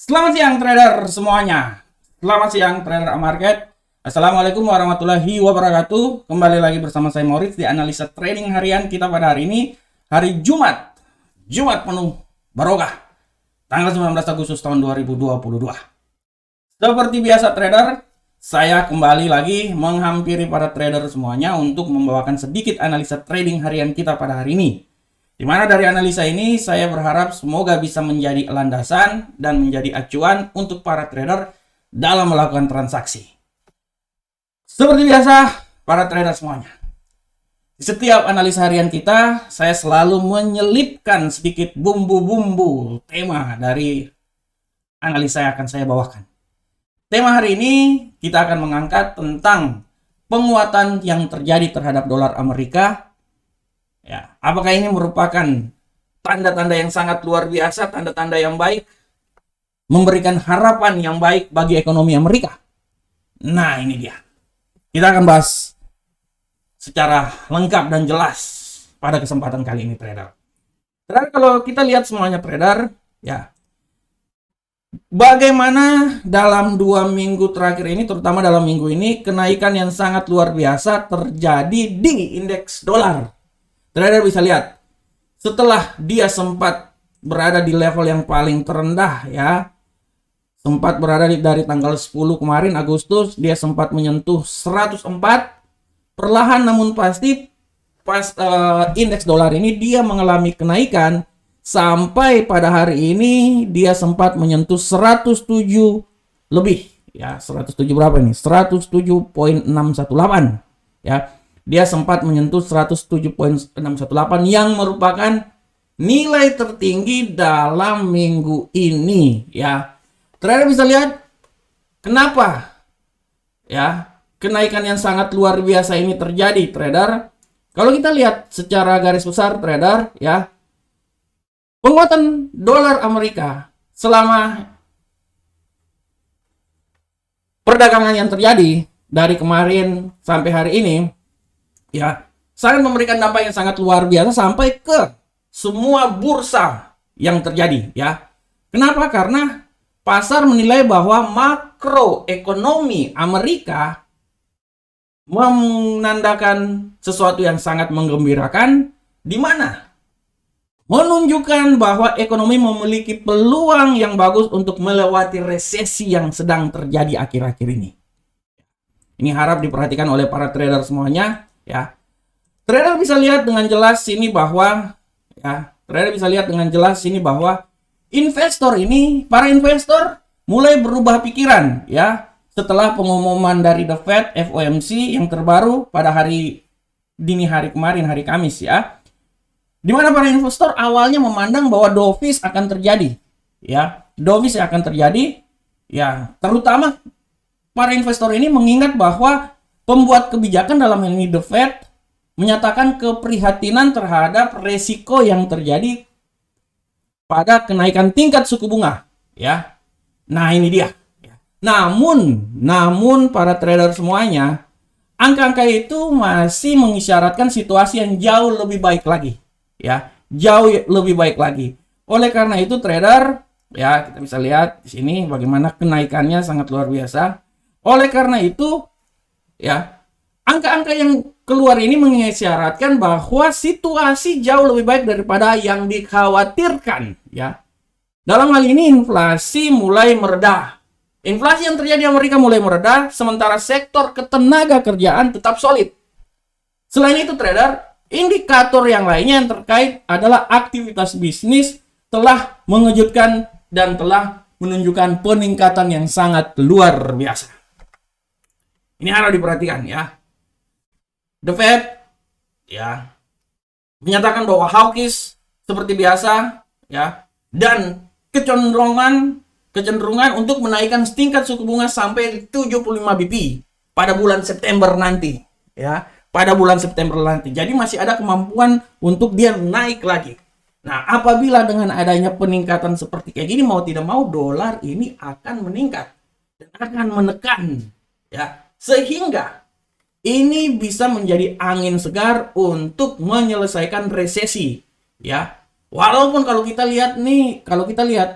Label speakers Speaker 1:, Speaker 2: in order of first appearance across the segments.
Speaker 1: Selamat siang trader semuanya. Selamat siang trader market. Assalamualaikum warahmatullahi wabarakatuh. Kembali lagi bersama saya Moritz di analisa trading harian kita pada hari ini, hari Jumat. Jumat penuh barokah. Tanggal 19 Agustus tahun 2022. Seperti biasa trader, saya kembali lagi menghampiri para trader semuanya untuk membawakan sedikit analisa trading harian kita pada hari ini. Di mana dari analisa ini saya berharap semoga bisa menjadi landasan dan menjadi acuan untuk para trader dalam melakukan transaksi. Seperti biasa, para trader semuanya. Di setiap analisa harian kita, saya selalu menyelipkan sedikit bumbu-bumbu tema dari analisa yang akan saya bawakan. Tema hari ini kita akan mengangkat tentang penguatan yang terjadi terhadap dolar Amerika. Ya, apakah ini merupakan tanda-tanda yang sangat luar biasa, tanda-tanda yang baik, memberikan harapan yang baik bagi ekonomi Amerika? Nah, ini dia. Kita akan bahas secara lengkap dan jelas pada kesempatan kali ini, trader. Trader, kalau kita lihat semuanya, trader, ya, bagaimana dalam 2 minggu terakhir ini, terutama dalam minggu ini, kenaikan yang sangat luar biasa terjadi di indeks dolar. Trader bisa lihat, setelah dia sempat berada di level yang paling terendah, ya, sempat berada dari tanggal 10 kemarin Agustus, dia sempat menyentuh 104, perlahan namun pasti pas indeks dolar ini dia mengalami kenaikan sampai pada hari ini dia sempat menyentuh 107 lebih, ya, 107 berapa ini? 107.618, ya. Dia sempat menyentuh 107.618 yang merupakan nilai tertinggi dalam minggu ini, ya. Trader bisa lihat kenapa, ya, kenaikan yang sangat luar biasa ini terjadi, trader. Kalau kita lihat secara garis besar, trader, ya, penguatan dolar Amerika selama perdagangan yang terjadi dari kemarin sampai hari ini, ya, sangat memberikan dampak yang sangat luar biasa sampai ke semua bursa yang terjadi, ya. Kenapa? Karena pasar menilai bahwa makroekonomi Amerika menandakan sesuatu yang sangat menggembirakan, di mana menunjukkan bahwa ekonomi memiliki peluang yang bagus untuk melewati resesi yang sedang terjadi akhir-akhir ini. Ini harap diperhatikan oleh para trader semuanya. Ya, trader bisa lihat dengan jelas sini bahwa, ya, trader bisa lihat dengan jelas sini bahwa para investor mulai berubah pikiran, ya, setelah pengumuman dari The Fed FOMC yang terbaru pada dini hari kemarin, hari Kamis, ya, di mana para investor awalnya memandang bahwa dovish akan terjadi, ya, dovish akan terjadi, ya, terutama para investor ini mengingat bahwa pembuat kebijakan dalam hal ini The Fed menyatakan keprihatinan terhadap resiko yang terjadi pada kenaikan tingkat suku bunga, ya. Nah, ini dia. Namun para trader semuanya, angka-angka itu masih mengisyaratkan situasi yang jauh lebih baik lagi, ya, jauh lebih baik lagi. Oleh karena itu, trader, ya, kita bisa lihat di sini bagaimana kenaikannya sangat luar biasa. Oleh karena itu, ya, angka-angka yang keluar ini mengisyaratkan bahwa situasi jauh lebih baik daripada yang dikhawatirkan, ya. Dalam hal ini inflasi mulai mereda. Inflasi yang terjadi di Amerika mulai mereda, sementara sektor ketenaga kerjaan tetap solid. Selain itu, trader, indikator yang lainnya yang terkait adalah aktivitas bisnis telah mengejutkan dan telah menunjukkan peningkatan yang sangat luar biasa. Ini harus diperhatikan, ya. The Fed, ya, menyatakan bahwa hawkish seperti biasa, ya, dan kecenderungan untuk menaikkan tingkat suku bunga sampai 75 BP pada bulan September nanti, ya, pada bulan September nanti. Jadi masih ada kemampuan untuk dia naik lagi. Nah, apabila dengan adanya peningkatan seperti kayak gini, mau tidak mau dolar ini akan meningkat dan akan menekan, ya, sehingga ini bisa menjadi angin segar untuk menyelesaikan resesi, ya. Walaupun kalau kita lihat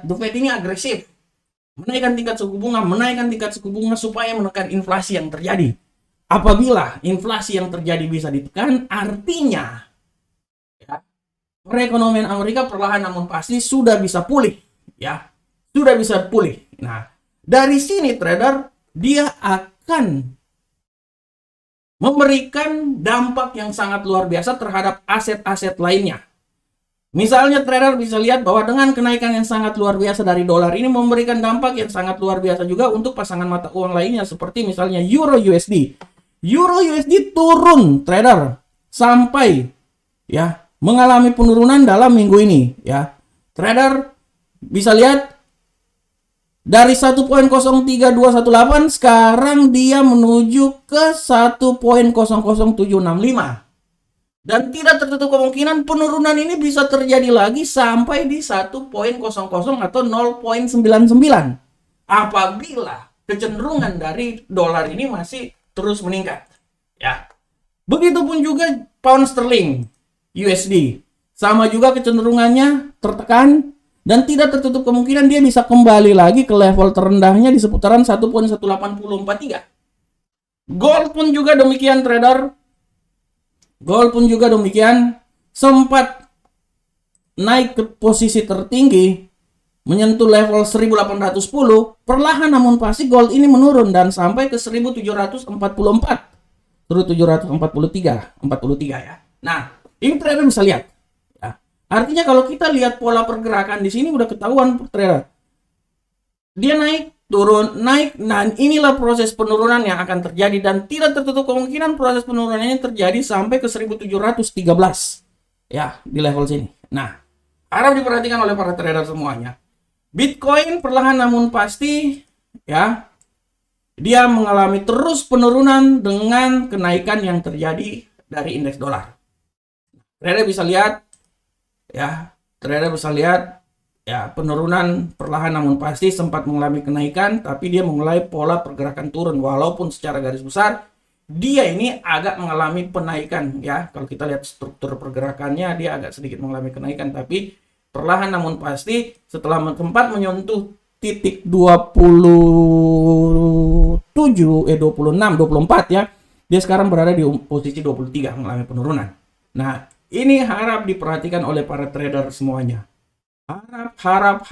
Speaker 1: The Fed ini agresif, Menaikkan tingkat suku bunga, supaya menekan inflasi yang terjadi. Apabila inflasi yang terjadi bisa ditekan, artinya ya, perekonomian Amerika perlahan namun pasti sudah bisa pulih, ya. Sudah bisa pulih. Nah, dari sini trader dia akan memberikan dampak yang sangat luar biasa terhadap aset-aset lainnya. Misalnya trader bisa lihat bahwa dengan kenaikan yang sangat luar biasa dari dolar ini memberikan dampak yang sangat luar biasa juga untuk pasangan mata uang lainnya seperti misalnya Euro USD. Euro USD turun trader sampai ya mengalami penurunan dalam minggu ini ya. Trader bisa lihat dari 1.03218 sekarang dia menuju ke 1.00765. Dan tidak tertutup kemungkinan penurunan ini bisa terjadi lagi sampai di 1.00 atau 0.99 apabila kecenderungan dari dolar ini masih terus meningkat. Ya. Begitupun juga pound sterling USD. Sama juga kecenderungannya tertekan dan tidak tertutup kemungkinan dia bisa kembali lagi ke level terendahnya di seputaran 1.1083. Gold pun juga demikian trader. Gold pun juga demikian, sempat naik ke posisi tertinggi menyentuh level 1810, perlahan namun pasti gold ini menurun dan sampai ke 1744 terus 743 ya. Nah, ini trader bisa lihat ya. Artinya kalau kita lihat pola pergerakan di sini udah ketahuan trader, dia naik turun, naik, dan inilah proses penurunan yang akan terjadi dan tidak tertutup kemungkinan proses penurunannya terjadi sampai ke 1713 ya di level sini. Nah, harap diperhatikan oleh para trader semuanya. Bitcoin perlahan namun pasti ya dia mengalami terus penurunan dengan kenaikan yang terjadi dari indeks dolar. Trader bisa lihat ya, penurunan perlahan namun pasti sempat mengalami kenaikan, tapi dia mulai pola pergerakan turun. Walaupun secara garis besar dia ini agak mengalami penaikan ya. Kalau kita lihat struktur pergerakannya dia agak sedikit mengalami kenaikan, tapi perlahan namun pasti setelah sempat menyentuh titik 26, 24 ya. Dia sekarang berada di posisi 23 mengalami penurunan. Nah, ini harap diperhatikan oleh para trader semuanya. Harap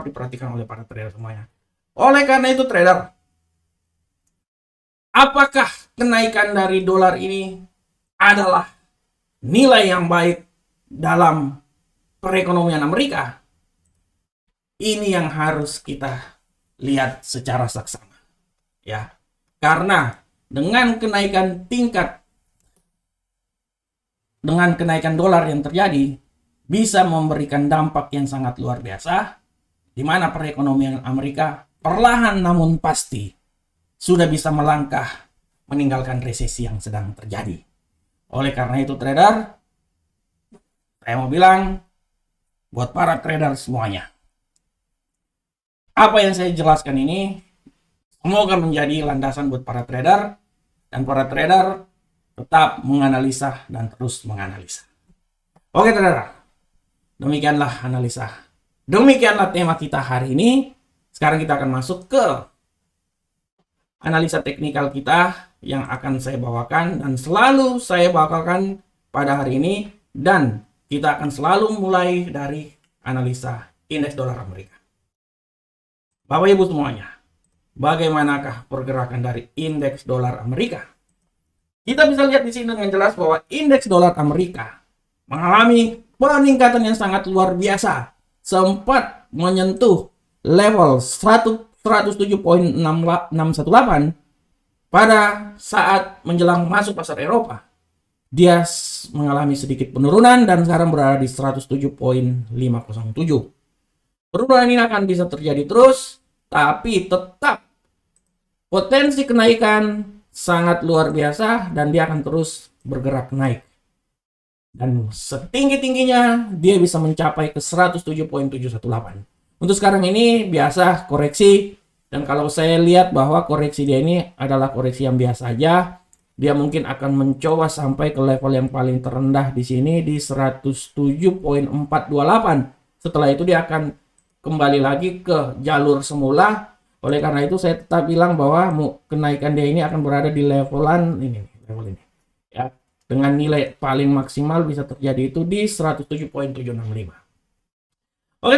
Speaker 1: diperhatikan oleh para trader semuanya. Oleh karena itu trader, apakah kenaikan dari dolar ini adalah nilai yang baik dalam perekonomian Amerika? Ini yang harus kita lihat secara saksama. Ya. Karena dengan kenaikan dolar yang terjadi bisa memberikan dampak yang sangat luar biasa, di mana perekonomian Amerika perlahan namun pasti sudah bisa melangkah meninggalkan resesi yang sedang terjadi. Oleh karena itu trader, saya mau bilang buat para trader semuanya, apa yang saya jelaskan ini semoga menjadi landasan buat para trader, dan para trader tetap menganalisa dan terus menganalisa. Oke trader, demikianlah analisa. Demikianlah tema kita hari ini. Sekarang kita akan masuk ke analisa teknikal kita yang akan saya bawakan dan selalu saya bawakan pada hari ini, dan kita akan selalu mulai dari analisa indeks dolar Amerika. Bapak Ibu semuanya, bagaimanakah pergerakan dari indeks dolar Amerika? Kita bisa lihat di sini dengan jelas bahwa indeks dolar Amerika mengalami peningkatan yang sangat luar biasa, sempat menyentuh level 107.618 pada saat menjelang masuk pasar Eropa. Dia mengalami sedikit penurunan dan sekarang berada di 107.507. Penurunan ini akan bisa terjadi terus, tapi tetap potensi kenaikan sangat luar biasa dan dia akan terus bergerak naik. Dan setinggi-tingginya dia bisa mencapai ke 107.718. Untuk sekarang ini biasa koreksi, dan kalau saya lihat bahwa koreksi dia ini adalah koreksi yang biasa aja, dia mungkin akan mencoba sampai ke level yang paling terendah di sini di 107.428. Setelah itu dia akan kembali lagi ke jalur semula. Oleh karena itu saya tetap bilang bahwa kenaikan dia ini akan berada di levelan ini, level ini. Ya, dengan nilai paling maksimal bisa terjadi itu di 107.765. Oke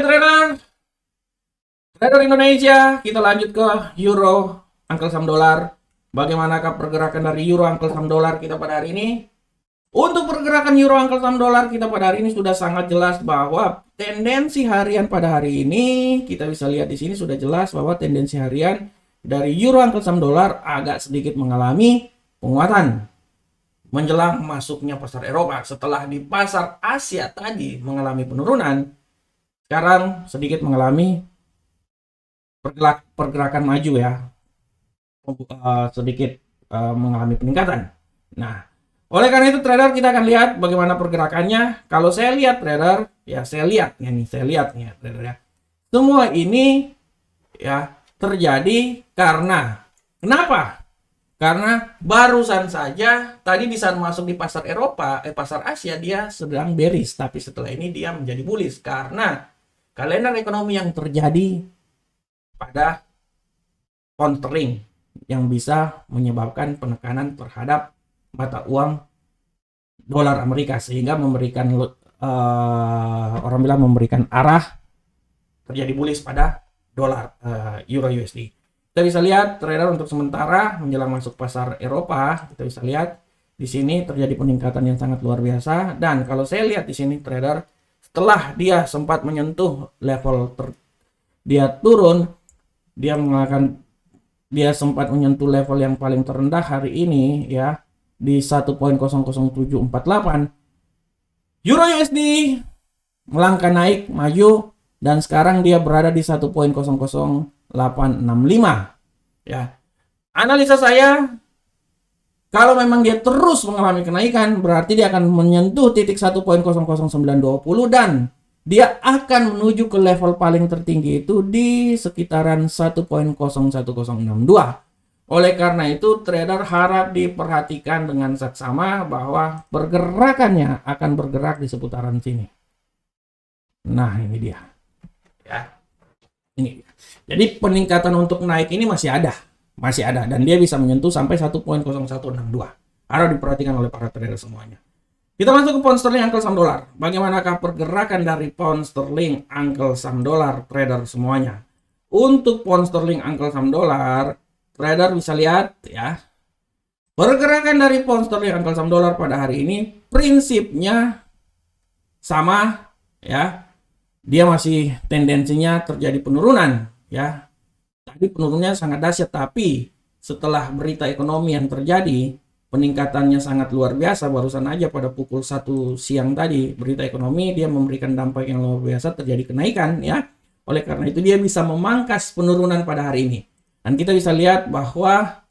Speaker 1: trader Indonesia, kita lanjut ke euro angkel saham dolar. Bagaimanakah pergerakan dari euro angkel saham dolar kita pada hari ini? Untuk pergerakan euro angkel saham dolar kita pada hari ini sudah sangat jelas bahwa tendensi harian pada hari ini, kita bisa lihat di sini sudah jelas bahwa tendensi harian dari euro angkel saham dolar agak sedikit mengalami penguatan menjelang masuknya pasar Eropa. Setelah di pasar Asia tadi mengalami penurunan, sekarang sedikit mengalami pergerakan maju ya, sedikit mengalami peningkatan. Nah, oleh karena itu trader, kita akan lihat bagaimana pergerakannya. Kalau saya lihat trader, ya saya lihat ya trader ya. Semua ini ya terjadi karena kenapa? Karena barusan saja tadi di saat masuk di pasar Eropa, pasar Asia dia sedang bearish, tapi setelah ini dia menjadi bullish karena kalender ekonomi yang terjadi pada pound sterling yang bisa menyebabkan penekanan terhadap mata uang dolar Amerika, sehingga memberikan orang bilang memberikan arah terjadi bullish pada dolar euro USD. Kita bisa lihat trader untuk sementara menjelang masuk pasar Eropa, kita bisa lihat di sini terjadi peningkatan yang sangat luar biasa. Dan kalau saya lihat di sini trader, setelah dia sempat menyentuh level dia turun, dia sempat menyentuh level yang paling terendah hari ini ya di 1.00748. Euro USD melangkah naik maju dan sekarang dia berada di 1.00865 ya. Analisa saya, kalau memang dia terus mengalami kenaikan berarti dia akan menyentuh titik 1.00920 dan dia akan menuju ke level paling tertinggi itu di sekitaran 1.01062. Oleh karena itu, trader harap diperhatikan dengan seksama bahwa pergerakannya akan bergerak di seputaran sini. Nah, ini dia. Ya. Ini. Jadi peningkatan untuk naik ini masih ada dan dia bisa menyentuh sampai 1.0162. Harus diperhatikan oleh para trader semuanya. Kita masuk ke pound sterling angkel saham dolar. Bagaimanakah pergerakan dari pound sterling angkel saham dolar trader semuanya? Untuk pound sterling angkel saham dolar, trader bisa lihat ya, pergerakan dari pound sterling angkel saham dolar pada hari ini prinsipnya sama ya. Dia masih tendensinya terjadi penurunan ya. Tadi penurunannya sangat dahsyat, tapi setelah berita ekonomi yang terjadi, peningkatannya sangat luar biasa. Barusan aja pada pukul 1 siang tadi berita ekonomi dia memberikan dampak yang luar biasa, terjadi kenaikan ya. Oleh karena itu dia bisa memangkas penurunan pada hari ini. Dan kita bisa lihat bahwa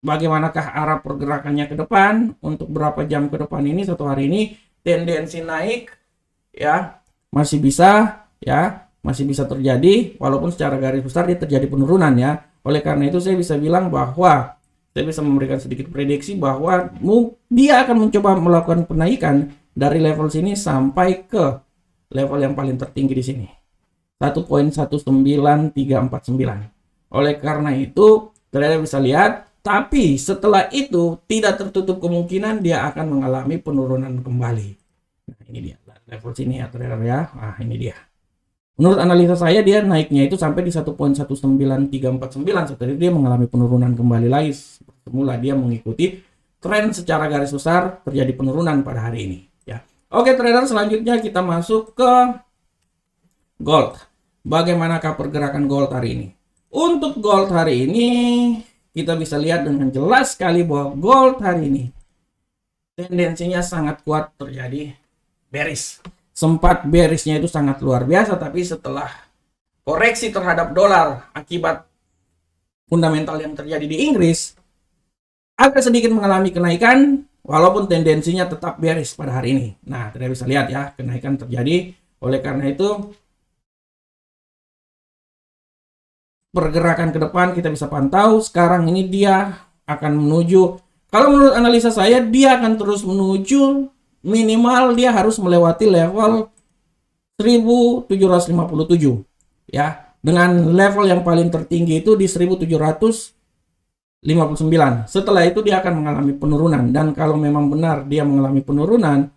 Speaker 1: bagaimanakah arah pergerakannya ke depan untuk berapa jam ke depan ini. Satu hari ini tendensi naik ya masih bisa terjadi, walaupun secara garis besar dia terjadi penurunan ya. Oleh karena itu saya bisa bilang bahwa saya bisa memberikan sedikit prediksi bahwa dia akan mencoba melakukan penaikan dari level sini sampai ke level yang paling tertinggi di sini, 1.19349. Oleh karena itu, trader bisa lihat, tapi setelah itu tidak tertutup kemungkinan dia akan mengalami penurunan kembali. Nah, ini dia level sini ya trader ya. Nah, ini dia. Menurut analisa saya dia naiknya itu sampai di 1.19349. Setelah itu dia mengalami penurunan kembali lagi. Semula dia mengikuti tren secara garis besar terjadi penurunan pada hari ini ya. Oke trader, selanjutnya kita masuk ke gold. Bagaimanakah pergerakan gold hari ini? Untuk gold hari ini kita bisa lihat dengan jelas sekali bahwa gold hari ini tendensinya sangat kuat terjadi bearish. Sempat bearishnya itu sangat luar biasa, tapi setelah koreksi terhadap dolar akibat fundamental yang terjadi di Inggris agak sedikit mengalami kenaikan, walaupun tendensinya tetap bearish pada hari ini. Nah, kita bisa lihat ya, kenaikan terjadi. Oleh karena itu pergerakan ke depan kita bisa pantau. Sekarang ini dia akan menuju, kalau menurut analisa saya dia akan terus menuju, minimal dia harus melewati level 1757 ya, dengan level yang paling tertinggi itu di 1759. Setelah itu dia akan mengalami penurunan, dan kalau memang benar dia mengalami penurunan,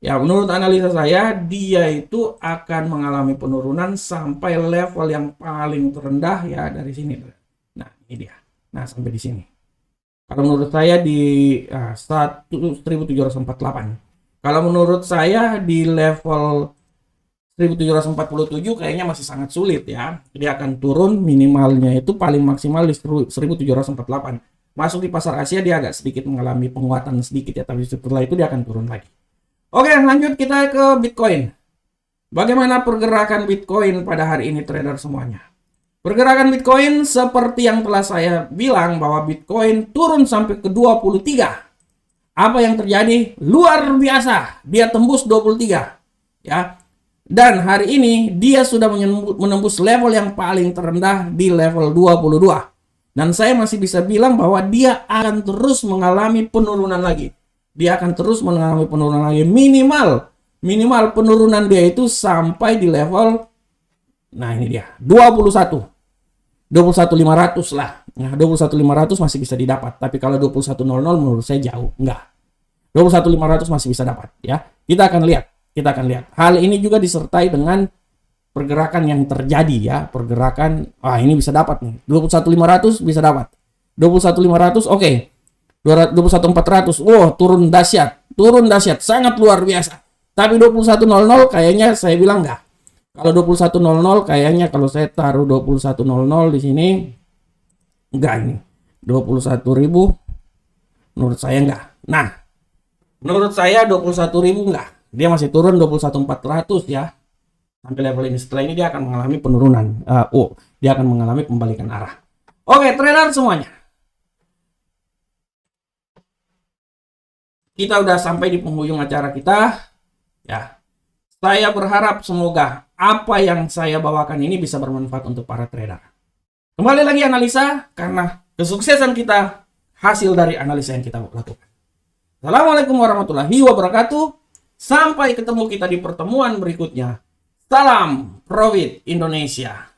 Speaker 1: ya menurut analisa saya dia itu akan mengalami penurunan sampai level yang paling terendah ya dari sini. Nah, ini dia. Nah, sampai di sini. Kalau menurut saya di 1748. Kalau menurut saya di level 1747 kayaknya masih sangat sulit ya. Dia akan turun minimalnya itu paling maksimal di 1748. Masuk di pasar Asia dia agak sedikit mengalami penguatan sedikit ya, tapi setelah itu dia akan turun lagi. Oke, lanjut kita ke Bitcoin. Bagaimana pergerakan Bitcoin pada hari ini trader semuanya? Pergerakan Bitcoin seperti yang telah saya bilang bahwa Bitcoin turun sampai ke 23. Apa yang terjadi? Luar biasa. Dia tembus 23 ya. Dan hari ini dia sudah menembus level yang paling terendah di level 22. Dan saya masih bisa bilang bahwa dia akan terus mengalami penurunan lagi. Dia akan terus mengalami penurunan lagi. Minimal penurunan dia itu sampai di level, nah ini dia, 21.500 lah. Nah, 21.500 masih bisa didapat. Tapi kalau 21.00 menurut saya jauh. Enggak. 21.500 masih bisa dapat ya. Kita akan lihat. Hal ini juga disertai dengan pergerakan yang terjadi ya. Pergerakan, ini bisa dapat nih. 21.500 bisa dapat. 21.500 oke. 21.400. Turun dahsyat. Sangat luar biasa. Tapi 21.00 kayaknya saya bilang enggak. Kalau 21.00 kayaknya kalau saya taruh 21.00 di sini enggak ini. 21.000 menurut saya enggak. Nah, menurut saya 21.000 enggak. Dia masih turun 21.400 ya. Sampai level ini. Setelah ini dia akan mengalami penurunan. Dia akan mengalami pembalikan arah. Oke, trader semuanya. Kita udah sampai di penghujung acara kita. Ya. Saya berharap semoga apa yang saya bawakan ini bisa bermanfaat untuk para trader. Kembali lagi analisa, karena kesuksesan kita hasil dari analisa yang kita lakukan. Assalamualaikum warahmatullahi wabarakatuh. Sampai ketemu kita di pertemuan berikutnya. Salam Profit Indonesia.